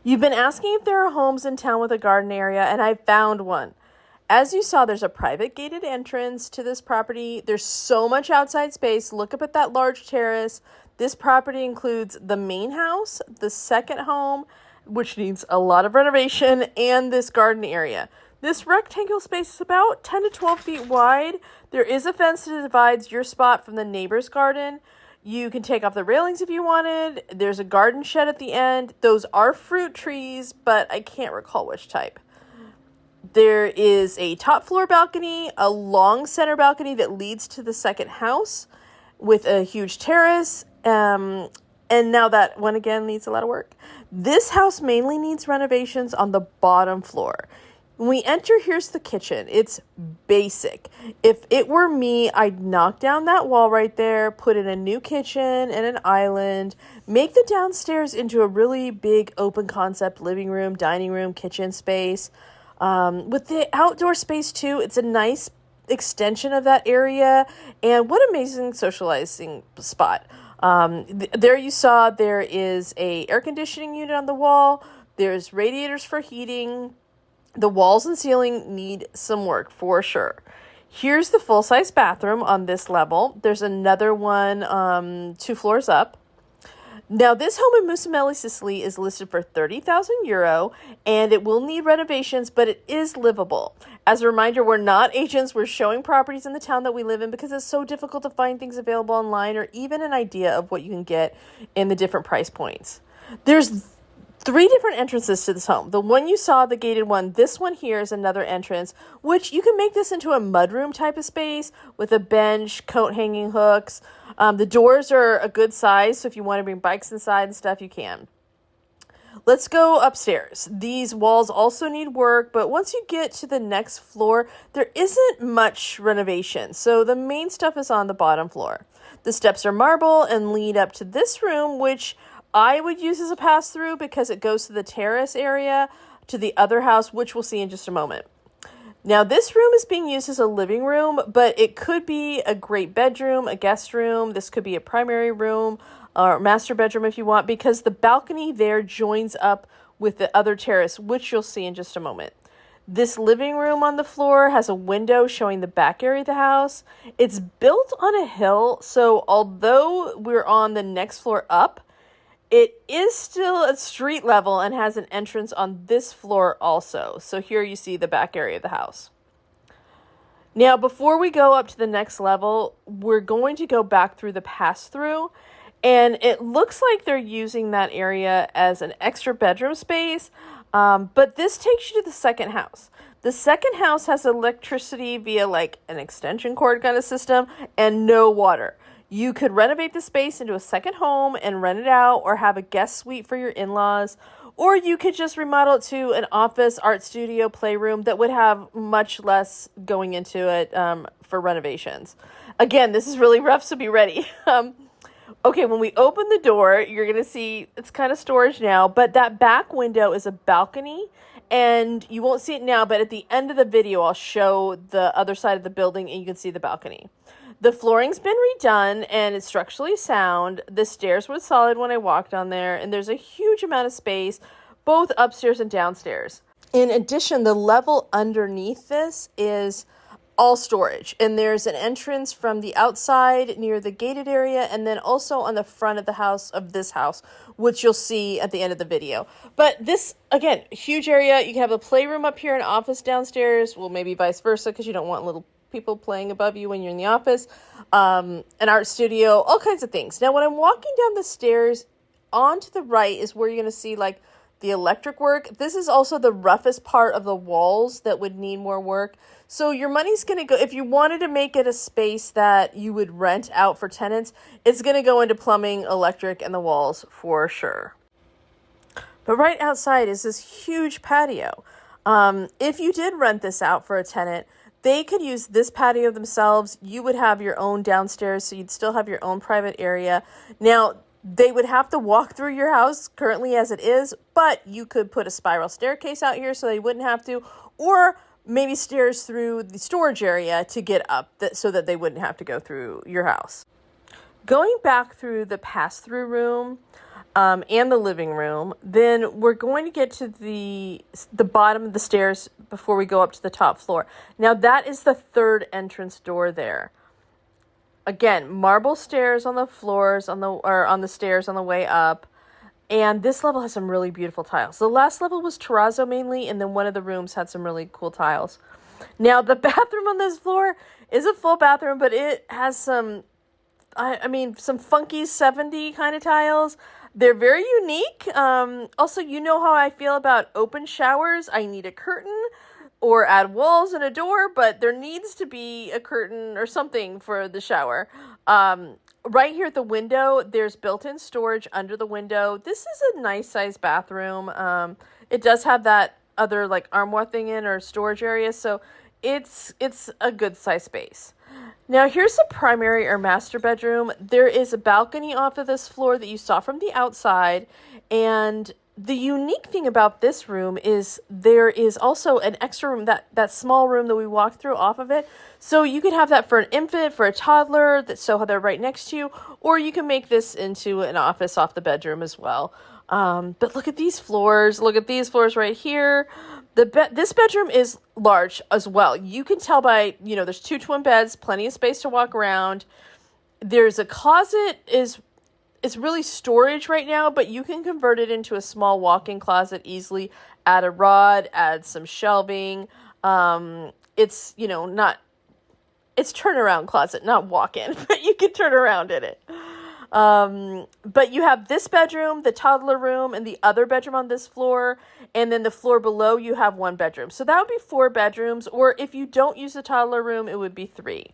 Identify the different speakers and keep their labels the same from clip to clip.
Speaker 1: You've been asking if there are homes in town with a garden area, and I found one. As you saw, there's a private gated entrance to this property. There's so much outside space. Look up at that large terrace. This property includes the main house, the second home, which needs a lot of renovation, and this garden area. This rectangle space is about 10 to 12 feet wide. There is a fence that divides your spot from the neighbor's garden. You can take off the railings if you wanted. There's a garden shed at the end. Those are fruit trees, but I can't recall which type. There is a top floor balcony, a long center balcony that leads to the second house with a huge terrace. And now that one again needs a lot of work. This house mainly needs renovations on the bottom floor. When we enter, here's the kitchen. It's basic. If it were me, I'd knock down that wall right there, put in a new kitchen and an island, make the downstairs into a really big open concept living room, dining room, kitchen space. With the outdoor space too, it's a nice extension of that area. And what amazing socializing spot. There you saw there is a air conditioning unit on the wall. There's radiators for heating. The walls and ceiling need some work for sure. Here's the full-size bathroom on this level. There's another one 2 floors up. Now, this home in Musamelli, Sicily is listed for €30,000, and it will need renovations, but it is livable. As a reminder, we're not agents. We're showing properties in the town that we live in because it's so difficult to find things available online or even an idea of what you can get in the different price points. There's 3 different entrances to this home. The one you saw, the gated one, this one here is another entrance, which you can make this into a mudroom type of space with a bench, coat hanging hooks. The doors are a good size, so if you want to bring bikes inside and stuff, you can. Let's go upstairs. These walls also need work, but once you get to the next floor, there isn't much renovation. So the main stuff is on the bottom floor. The steps are marble and lead up to this room, which I would use as a pass-through because it goes to the terrace area to the other house, which we'll see in just a moment. Now, this room is being used as a living room, but it could be a great bedroom, a guest room. This could be a primary room or master bedroom if you want, because the balcony there joins up with the other terrace, which you'll see in just a moment. This living room on the floor has a window showing the back area of the house. It's built on a hill, so although we're on the next floor up, it is still at street level and has an entrance on this floor also. So here you see the back area of the house. Now, before we go up to the next level, we're going to go back through the pass-through. And it looks like they're using that area as an extra bedroom space. But this takes you to the second house. The second house has electricity via like an extension cord kind of system and no water. You could renovate the space into a second home and rent it out or have a guest suite for your in-laws. Or you could just remodel it to an office, art studio, playroom that would have much less going into it for renovations. Again, this is really rough, so be ready. Okay, when we open the door, you're going to see it's kind of storage now, but that back window is a balcony, and you won't see it now, but at the end of the video, I'll show the other side of the building, and you can see the balcony. The flooring's been redone, and it's structurally sound. The stairs were solid when I walked on there, and there's a huge amount of space, both upstairs and downstairs. In addition, the level underneath this is all storage, and there's an entrance from the outside near the gated area and then also on the front of the house of this house, which you'll see at the end of the video. But this, again, huge area. You can have a playroom up here, an office downstairs, well, maybe vice versa because you don't want little people playing above you when you're in the office, an art studio, all kinds of things. Now, when I'm walking down the stairs, on to the right is where you're going to see like the electric work. This is also the roughest part of the walls that would need more work. So your money's going to go, if you wanted to make it a space that you would rent out for tenants, it's going to go into plumbing, electric, and the walls for sure. But right outside is this huge patio. If you did rent this out for a tenant, they could use this patio themselves. You would have your own downstairs, so you'd still have your own private area. Now, they would have to walk through your house currently as it is, but you could put a spiral staircase out here so they wouldn't have to, or maybe stairs through the storage area to get up so that they wouldn't have to go through your house. Going back through the pass-through room, and the living room. Then we're going to get to the bottom of the stairs before we go up to the top floor. Now that is the third entrance door there. Again, marble stairs on the floors, on the stairs on the way up. And this level has some really beautiful tiles. The last level was terrazzo mainly, and then one of the rooms had some really cool tiles. Now, the bathroom on this floor is a full bathroom, but it has some, some funky 70s kind of tiles. They're very unique. Also, you know how I feel about open showers. I need a curtain or add walls and a door, but there needs to be a curtain or something for the shower. Right here at the window, there's built-in storage under the window. This is a nice sized bathroom. It does have that other like armoire thing in or storage area, so it's a good size space. Now here's the primary or master bedroom. There is a balcony off of this floor that you saw from the outside, and the unique thing about this room is there is also an extra room, that small room that we walked through off of it. So you could have that for an infant, for a toddler, so they're right next to you, or you can make this into an office off the bedroom as well. But look at these floors. Look at these floors right here. This bedroom is large as well. You can tell by, there's 2 twin beds, plenty of space to walk around. There's a closet. It's really storage right now, but you can convert it into a small walk-in closet easily. Add a rod, add some shelving. It's turnaround closet, not walk-in, but you can turn around in it. But you have this bedroom, the toddler room, and the other bedroom on this floor. And then the floor below, you have 1 bedroom. So that would be 4 bedrooms. Or if you don't use the toddler room, it would be 3.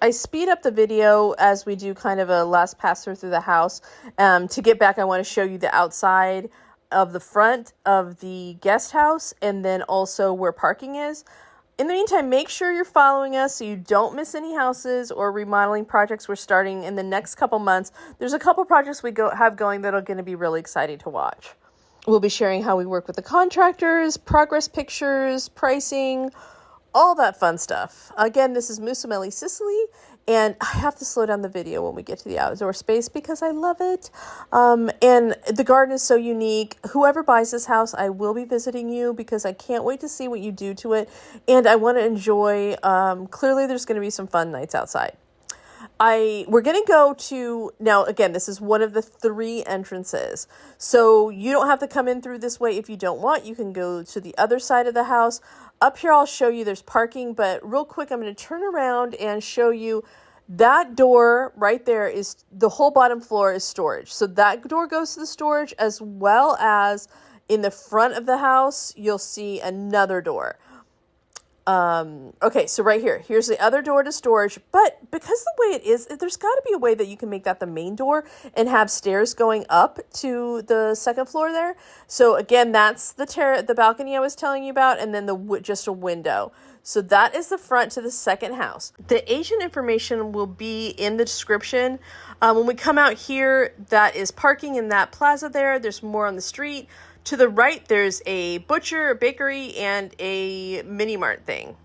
Speaker 1: I speed up the video as we do kind of a last pass through the house. To get back, I want to show you the outside of the front of the guest house and then also where parking is. In the meantime, make sure you're following us so you don't miss any houses or remodeling projects we're starting in the next couple months. There's a couple projects we have going that are going to be really exciting to watch. We'll be sharing how we work with the contractors, progress pictures, pricing, all that fun stuff. Again, this is Musumelli, Sicily, and I have to slow down the video when we get to the outdoor space because I love it. And the garden is so unique. Whoever buys this house, I will be visiting you because I can't wait to see what you do to it. And I want to enjoy, clearly there's going to be some fun nights outside. We're going to go to, now again, this is one of the 3 entrances. So you don't have to come in through this way if you don't want. You can go to the other side of the house. Up here, I'll show you there's parking, but real quick, I'm going to turn around and show you that door right there is the whole bottom floor is storage. So that door goes to the storage, as well as in the front of the house, you'll see another door. Okay, so right here, here's the other door to storage, but because the way it is, there's got to be a way that you can make that the main door and have stairs going up to the second floor there. So again, that's the balcony I was telling you about, and then just a window. So that is the front to the second house. The agent information will be in the description. When we come out here, that is parking in that plaza there. There's more on the street. To the right, there's a butcher, a bakery, and a mini mart thing.